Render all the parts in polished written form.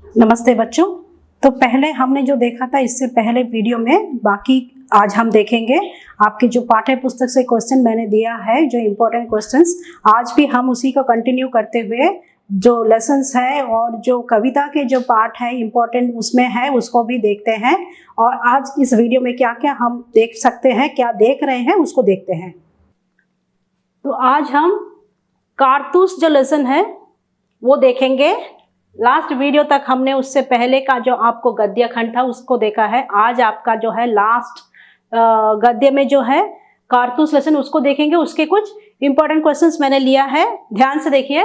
नमस्ते बच्चों। तो पहले हमने जो देखा था इससे पहले वीडियो में, बाकी आज हम देखेंगे आपकी जो पाठ्य पुस्तक से क्वेश्चन मैंने दिया है, जो इम्पोर्टेंट क्वेश्चंस, आज भी हम उसी को कंटिन्यू करते हुए जो लेसन्स है और जो कविता के जो पार्ट है इम्पोर्टेंट उसमें है उसको भी देखते हैं। और आज इस वीडियो में क्या क्या हम देख सकते हैं, क्या देख रहे हैं उसको देखते हैं। तो आज हम कारतूस जो लेसन है वो देखेंगे। लास्ट वीडियो तक हमने उससे पहले का जो आपको गद्य खंड था उसको देखा है। आज आपका जो है लास्ट गद्य में जो है कारतूस लेसन उसको देखेंगे। उसके कुछ इंपॉर्टेंट क्वेश्चंस मैंने लिया है, ध्यान से देखिए।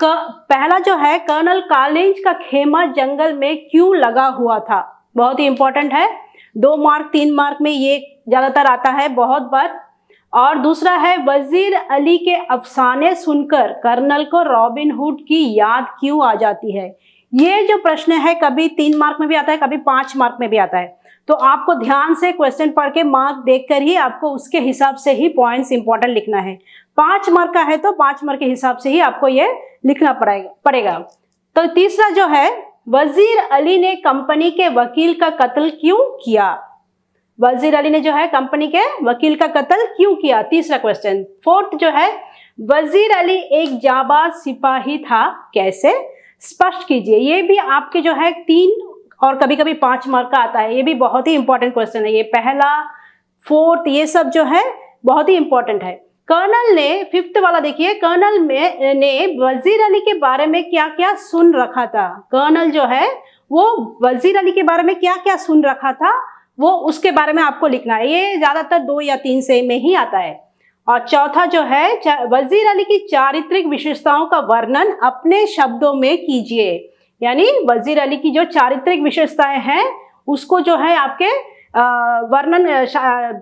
पहला जो है, कर्नल कॉलिंज का खेमा जंगल में क्यों लगा हुआ था, बहुत ही इंपॉर्टेंट है। 2 मार्क 3 मार्क में ये ज्यादातर आता है, बहुत बार। और दूसरा है, वजीर अली के अफसाने सुनकर कर्नल को रॉबिन हुड की याद क्यों आ जाती है। ये जो प्रश्न है कभी 3 मार्क में भी आता है, कभी 5 मार्क में भी आता है। तो आपको ध्यान से क्वेश्चन पढ़ के मार्क देखकर ही आपको उसके हिसाब से ही पॉइंट्स इंपॉर्टेंट लिखना है। 5 मार्क का है तो 5 मार्क के हिसाब से ही आपको ये लिखना पड़ेगा। तो तीसरा जो है, वजीर अली ने कंपनी के वकील का कत्ल क्यों किया। वजीर अली ने जो है कंपनी के वकील का कत्ल क्यों किया, तीसरा क्वेश्चन। फोर्थ जो है, वजीर अली एक जाबाज सिपाही था, कैसे, स्पष्ट कीजिए। ये भी आपके जो है 3 और कभी कभी 5 मार्क का आता है। ये भी बहुत ही इंपॉर्टेंट क्वेश्चन है। ये पहला, फोर्थ, ये सब जो है बहुत ही इंपॉर्टेंट है। कर्नल ने, 5th वाला देखिए, कर्नल ने वजीर अली के बारे में क्या क्या सुन रखा था। कर्नल जो है वो वजीर अली के बारे में क्या क्या सुन रखा था, वो उसके बारे में आपको लिखना है। ये ज्यादातर 2 या 3 से में ही आता है। और चौथा जो है, वजीर अली की चारित्रिक विशेषताओं का वर्णन अपने शब्दों में कीजिए। यानी वजीर अली की जो चारित्रिक विशेषताएं हैं उसको जो है आपके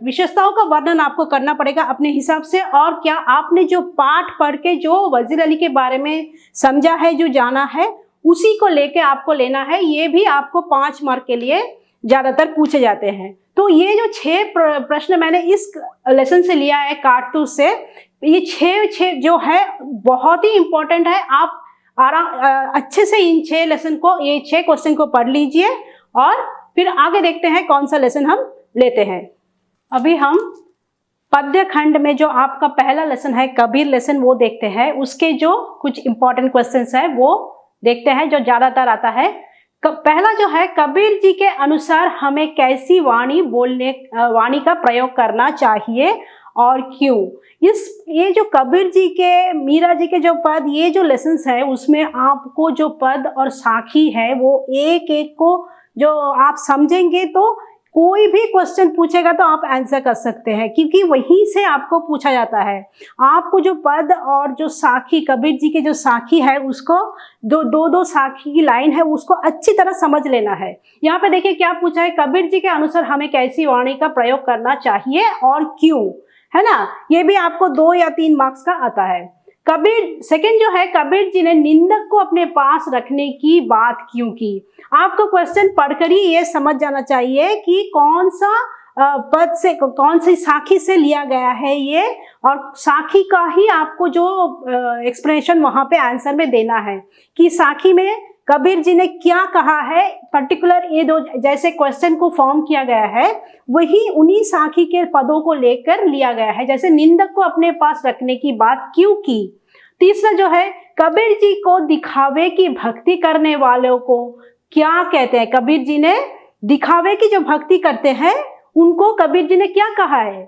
विशेषताओं का वर्णन आपको करना पड़ेगा अपने हिसाब से। और क्या आपने जो पाठ पढ़ के जो वजीर अली के बारे में समझा है, जो जाना है, उसी को लेके आपको लेना है। ये भी आपको 5 मार्क के लिए ज्यादातर पूछे जाते हैं। तो ये जो 6 प्रश्न मैंने इस लेसन से लिया है कारतूस से, ये 6 जो है बहुत ही इंपॉर्टेंट है। आप अच्छे से इन 6 लेसन को, ये 6 क्वेश्चन को पढ़ लीजिए और फिर आगे देखते हैं कौन सा लेसन हम लेते हैं। अभी हम पद्य खंड में जो आपका पहला लेसन है कबीर लेसन वो देखते हैं। उसके जो कुछ इंपॉर्टेंट क्वेश्चंस है वो देखते हैं जो ज्यादातर आता है। पहला जो है, कबीर जी के अनुसार हमें कैसी वाणी का प्रयोग करना चाहिए और क्यों। ये जो कबीर जी के, मीरा जी के जो पद, ये जो लेसन्स है उसमें आपको जो पद और साखी है वो एक एक को जो आप समझेंगे तो कोई भी क्वेश्चन पूछेगा तो आप आंसर कर सकते हैं, क्योंकि वहीं से आपको पूछा जाता है। आपको जो पद और जो साखी, कबीर जी के जो साखी है उसको, दो साखी की लाइन है उसको अच्छी तरह समझ लेना है। यहाँ पे देखिए क्या पूछा है, कबीर जी के अनुसार हमें कैसी वाणी का प्रयोग करना चाहिए और क्यों, है ना। ये भी आपको 2 या 3 मार्क्स का आता है। सेकंड जो है, कबीर जी ने निंदक को अपने पास रखने की बात क्यों की। आपको क्वेश्चन पढ़कर ही ये समझ जाना चाहिए कि कौन सा पद से, कौन सी साखी से लिया गया है ये, और साखी का ही आपको जो एक्सप्लेनेशन वहां पे आंसर में देना है कि साखी में कबीर जी ने क्या कहा है। पर्टिकुलर ये 2 जैसे क्वेश्चन को फॉर्म किया गया है वही उन्हीं साखी के पदों को लेकर लिया गया है। जैसे निंदक को अपने पास रखने की बात क्यों की। तीसरा जो है, कबीर जी को दिखावे की भक्ति करने वालों को क्या कहते हैं। कबीर जी ने दिखावे की जो भक्ति करते हैं उनको कबीर जी ने क्या कहा है।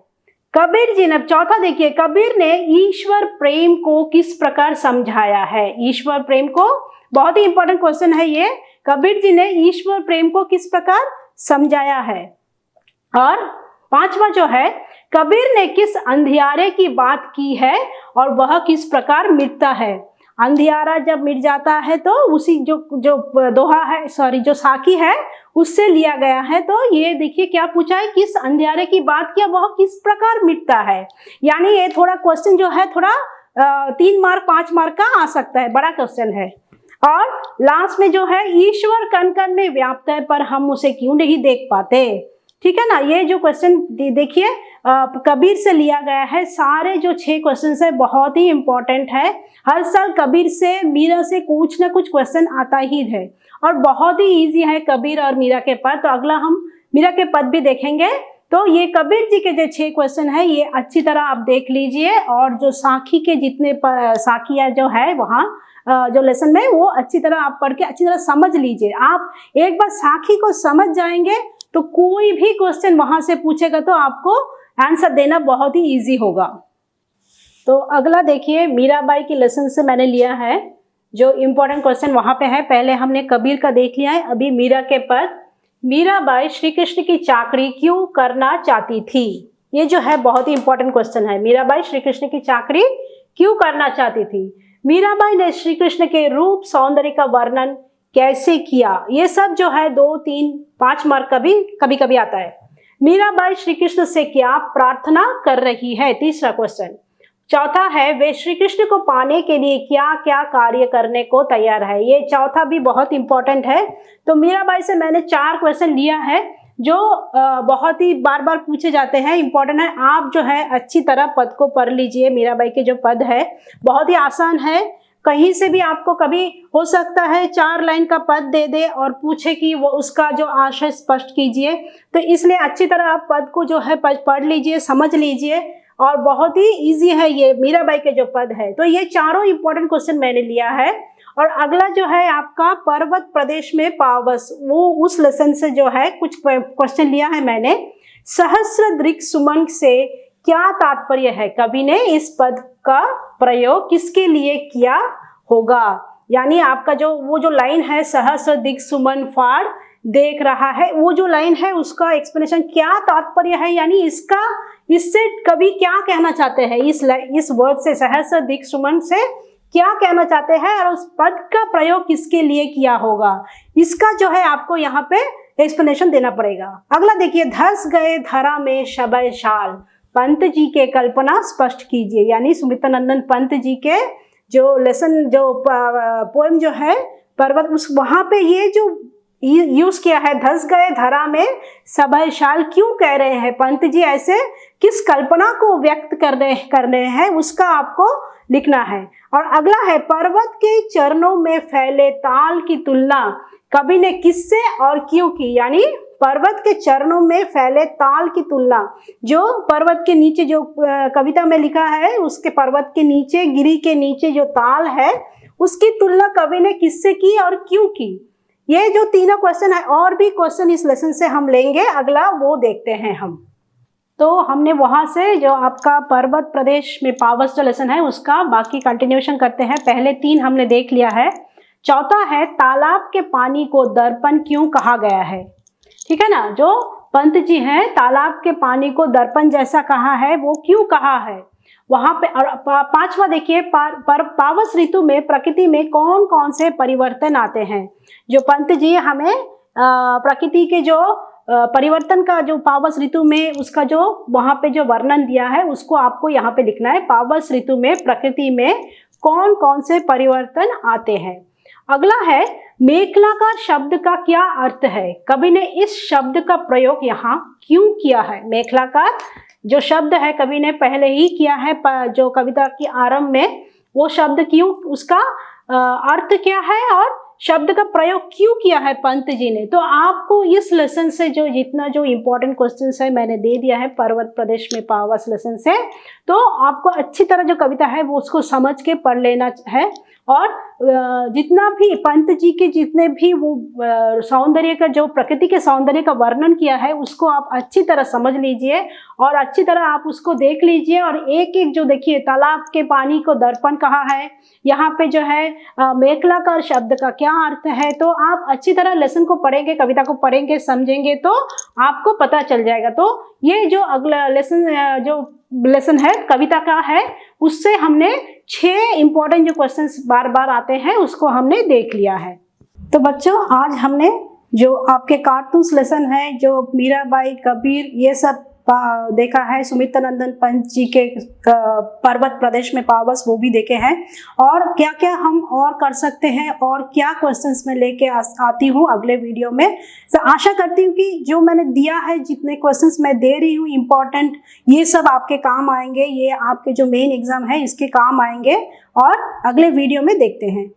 कबीर जी ने, चौथा देखिए, कबीर ने ईश्वर प्रेम को किस प्रकार समझाया है। ईश्वर प्रेम को, बहुत ही इंपॉर्टेंट क्वेश्चन है ये, कबीर जी ने ईश्वर प्रेम को किस प्रकार समझाया है। और 5वां जो है, कबीर ने किस अंधियारे की बात की है और वह किस प्रकार मिटता है। अंधियारा जब मिट जाता है तो उसी जो दोहा है, सॉरी, जो साखी है उससे लिया गया है। तो ये देखिए क्या पूछा है, किस अंधियारे की बात किया, वह किस प्रकार मिटता है। यानी ये थोड़ा क्वेश्चन जो है थोड़ा 3 मार्क 5 मार्क का आ सकता है, बड़ा क्वेश्चन है। और लास्ट में जो है, ईश्वर कण कण में व्याप्त है पर हम उसे क्यों नहीं देख पाते। ठीक है ना। ये जो क्वेश्चन देखिए, कबीर से लिया गया है। सारे जो 6 क्वेश्चन है बहुत ही इंपॉर्टेंट है। हर साल कबीर से मीरा से कुछ ना कुछ क्वेश्चन आता ही है और बहुत ही इजी है कबीर और मीरा के पद। तो अगला हम मीरा के पद भी देखेंगे। तो ये कबीर जी के जो 6 क्वेश्चन है ये अच्छी तरह आप देख लीजिए और जो साखी के जितने साखिया जो है वहाँ जो लेसन में वो अच्छी तरह आप पढ़ के अच्छी तरह समझ लीजिए। आप एक बार साखी को समझ जाएंगे तो कोई भी क्वेश्चन वहां से पूछेगा तो आपको आंसर देना बहुत ही इजी होगा। तो अगला देखिए मीराबाई की लेसन से मैंने लिया है जो इम्पोर्टेंट क्वेश्चन वहां पे है। पहले हमने कबीर का देख लिया है, अभी मीरा के पद। मीराबाई श्री कृष्ण की चाकरी क्यों करना चाहती थी? ये जो है बहुत ही इंपॉर्टेंट क्वेश्चन है। मीराबाई श्री कृष्ण की चाकरी क्यों करना चाहती थी? मीराबाई ने श्री कृष्ण के रूप सौंदर्य का वर्णन कैसे किया? ये सब जो है 2, 3, 5 मार्क कभी कभी आता है। मीराबाई श्री कृष्ण से क्या प्रार्थना कर रही है? तीसरा क्वेश्चन। चौथा है वे श्री कृष्ण को पाने के लिए क्या क्या कार्य करने को तैयार है? ये चौथा भी बहुत इंपॉर्टेंट है। तो मीराबाई से मैंने 4 क्वेश्चन लिया है जो बहुत ही बार बार पूछे जाते हैं, इंपॉर्टेंट है। आप जो है अच्छी तरह पद को पढ़ लीजिए। मीराबाई के जो पद है बहुत ही आसान है। कहीं से भी आपको कभी हो सकता है 4 लाइन का पद दे दे और पूछे कि वो उसका जो आशय स्पष्ट कीजिए। तो इसलिए अच्छी तरह आप पद को जो है पढ़ लीजिए, समझ लीजिए और बहुत ही इजी है ये मीराबाई के जो पद है। तो ये चारों इंपॉर्टेंट क्वेश्चन मैंने लिया है। और अगला जो है आपका पर्वत प्रदेश में पावस, वो उस लेसन से जो है कुछ क्वेश्चन लिया है मैंने। सहस्र दृक् सुमन से क्या तात्पर्य है? कवि ने इस पद का प्रयोग किसके लिए किया होगा? यानी आपका जो वो जो लाइन है सहस्र दृक् सुमन फाड़ देख रहा है, वो जो लाइन है उसका एक्सप्लेनेशन क्या तात्पर्य है, यानी इससे कवि क्या कहना चाहते हैं? इस वर्ड से सहस्र दृक् सुमन से क्या कहना चाहते हैं और उस पद का प्रयोग किसके लिए किया होगा, इसका जो है आपको यहाँ पे एक्सप्लेनेशन देना पड़ेगा। अगला देखिए, धस गए धरा में शबय शाल, पंत जी के कल्पना स्पष्ट कीजिए। यानी सुमित्रानंदन पंत जी के जो लेसन जो पोएम जो है पर्वत, उस वहां पे ये जो यूज किया है धस गए धरा में शबय शाल, क्यों कह रहे हैं पंत जी ऐसे, किस कल्पना को व्यक्त कर रहे हैं उसका आपको लिखना है। और अगला है पर्वत के चरणों में फैले ताल की तुलना कवि ने किससे और क्यों की? यानी पर्वत के चरणों में फैले ताल की तुलना, जो पर्वत के नीचे जो कविता में लिखा है उसके पर्वत के नीचे गिरी के नीचे जो ताल है उसकी तुलना कवि ने किससे की और क्यों की? ये जो तीनों क्वेश्चन है, और भी क्वेश्चन इस लेसन से हम लेंगे, अगला वो देखते हैं हम। तो हमने वहां से जो आपका पर्वत प्रदेश में पावस जो लेसन है उसका बाकी कंटिन्यूएशन करते हैं। पहले 3 हमने देख लिया है। चौथा है तालाब के पानी को दर्पण क्यों कहा गया है? ठीक है ना, जो पंत जी हैं तालाब के पानी को दर्पण जैसा कहा है, वो क्यों कहा है वहां पे। और 5वां देखिए, पावस ऋतु में प्रकृति में कौन कौन से परिवर्तन आते हैं? जो पंत जी हमें प्रकृति के जो परिवर्तन का जो पावस ऋतु में उसका जो वहां पे जो वर्णन दिया है उसको आपको यहाँ पे लिखना है। पावस ऋतु में प्रकृति में कौन कौन से परिवर्तन आते हैं। अगला है मेखलाकार शब्द का क्या अर्थ है? कवि ने इस शब्द का प्रयोग यहाँ क्यों किया है? मेखलाकार जो शब्द है कवि ने पहले ही किया है जो कविता की आरंभ में, वो शब्द क्यों, उसका अर्थ क्या है और शब्द का प्रयोग क्यों किया है पंत जी ने? तो आपको इस लेसन से जो जितना जो इम्पोर्टेंट क्वेश्चंस है मैंने दे दिया है पर्वत प्रदेश में पावस लेसन से, तो आपको अच्छी तरह जो कविता है वो उसको समझ के पढ़ लेना है। और जितना भी पंत जी के जितने भी वो सौंदर्य का जो प्रकृति के सौंदर्य का वर्णन किया है उसको आप अच्छी तरह समझ लीजिए और अच्छी तरह आप उसको देख लीजिए। और एक एक जो देखिए, तालाब के पानी को दर्पण कहा है, यहाँ पे जो है मेखलाकार शब्द का क्या अर्थ है, तो आप अच्छी तरह लेसन को पढ़ेंगे, कविता को पढ़ेंगे, समझेंगे तो आपको पता चल जाएगा। तो ये जो अगला लेसन है कविता का है, उससे हमने 6 इंपॉर्टेंट जो क्वेश्चंस बार बार आते हैं उसको हमने देख लिया है। तो बच्चों, आज हमने जो आपके कार्टून्स लेसन है, जो मीराबाई, कबीर, ये सब देखा है, सुमित्रानंदन पंत जी के पर्वत प्रदेश में पावस, वो भी देखे हैं। और क्या क्या हम और कर सकते हैं और क्या क्वेश्चंस मैं लेके आती हूँ अगले वीडियो में। तो आशा करती हूँ कि जो मैंने दिया है, जितने क्वेश्चंस मैं दे रही हूँ इम्पोर्टेंट, ये सब आपके काम आएंगे, ये आपके जो मेन एग्जाम है इसके काम आएंगे। और अगले वीडियो में देखते हैं।